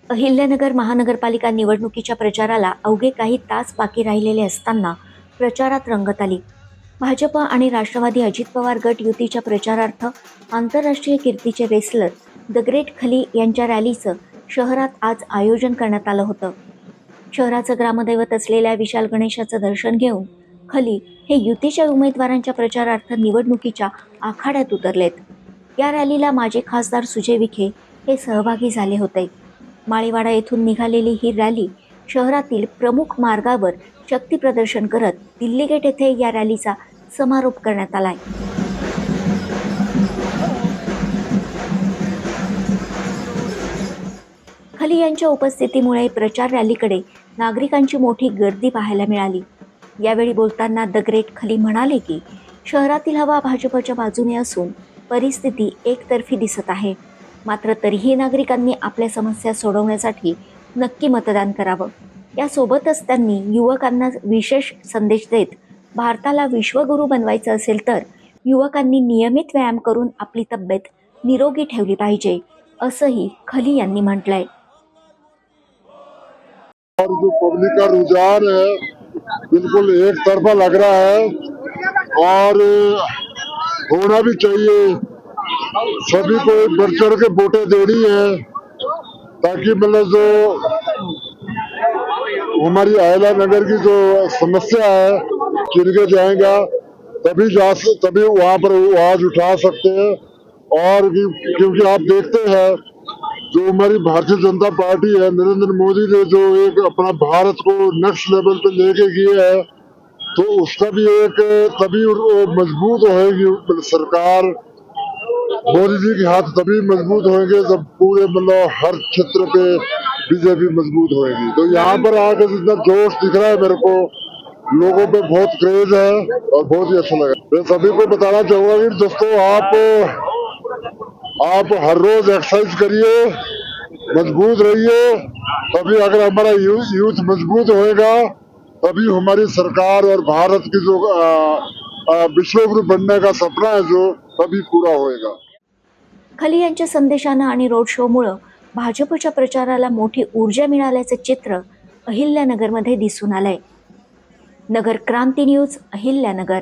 अहिल्यानगर महानगरपालिका निवडणुकीच्या प्रचाराला अवघे काही तास बाकी राहिलेले असताना प्रचारात रंगत आली. भाजप आणि राष्ट्रवादी अजित पवार गट युतीच्या प्रचारार्थ आंतरराष्ट्रीय कीर्तीचे रेसलर द ग्रेट खली यांच्या रॅलीचं शहरात आज आयोजन करण्यात आलं होतं. शहराचं ग्रामदैवत असलेल्या विशाल गणेशाचं दर्शन घेऊन खली हे युतीच्या उमेदवारांच्या प्रचारार्थ निवडणुकीच्या आखाड्यात उतरलेत. या रॅलीला माजी खासदार सुजय विखे हे सहभागी झाले होते. माळीवाडा येथून निघालेली ही रॅली शहरातील प्रमुख मार्गावर शक्ती प्रदर्शन करत दिल्ली गेट येथे या रॅलीचा समारोप करण्यात आलाय. खली यांच्या उपस्थितीमुळे प्रचार रॅलीकडे नागरिकांची मोठी गर्दी पाहायला मिळाली. यावेळी बोलताना द ग्रेट खली म्हणाले की शहरातील हवा भाजपच्या बाजूने असून परिस्थिती एकतर्फी दिसत आहे. मात्र तरीही नागरिकांनी आपल्या समस्या सोडवण्यासाठी नक्की मतदान करावं. यासोबतच त्यांनी युवकांना विशेष संदेश देत भारताला विश्वगुरू बनवायचं असेल तर युवकांनी नियमित व्यायाम करून आपली तब्येत निरोगी ठेवली पाहिजे असंही खली यांनी म्हटलंय. और जो पब्लिक का रुझान है बिल्कुल एक तरफा लग रहा है और होना भी चाहिए. सभी को बढ़ चढ़ के वोटें देनी है ताकि मतलब जो हमारी अहिल्या नगर की जो समस्या है चिरके जाएगा तभी वहाँ पर आवाज उठा सकते हैं. और क्योंकि आप देखते हैं जो हमारी भारतीय जनता पार्टी है, नरेंद्र मोदी ने जो एक अपना भारत को नेक्स्ट लेवल पे लेके गए है तो उसका भी एक तभी मजबूत होगी सरकार. मोदी जी के हाथ तभी मजबूत होंगे जब पूरे मतलब हर क्षेत्र पे बीजेपी मजबूत होगी. तो यहाँ पर आकर जितना जोश दिख रहा है मेरे को, लोगों पे बहुत क्रेज है और बहुत ही अच्छा लगा. मैं सभी को बताना चाहूंगा कि दोस्तों आप हर रोज एक्सरसाइज करिए, मजबूत रहिए. तभी अगर हमारा यूथ मजबूत होएगा तभी हमारी सरकार और भारत की जो विश्वगुरु बनने का सपना है जो तभी पूरा होएगा. खली यांच्या संदेशानं आणि रोड शोमुळं भाजपच्या प्रचाराला मोठी ऊर्जा मिळाल्याचे चित्र अहिल्यानगरमध्ये दिसून आलंय. नगर क्रांती न्यूज, अहिल्यानगर.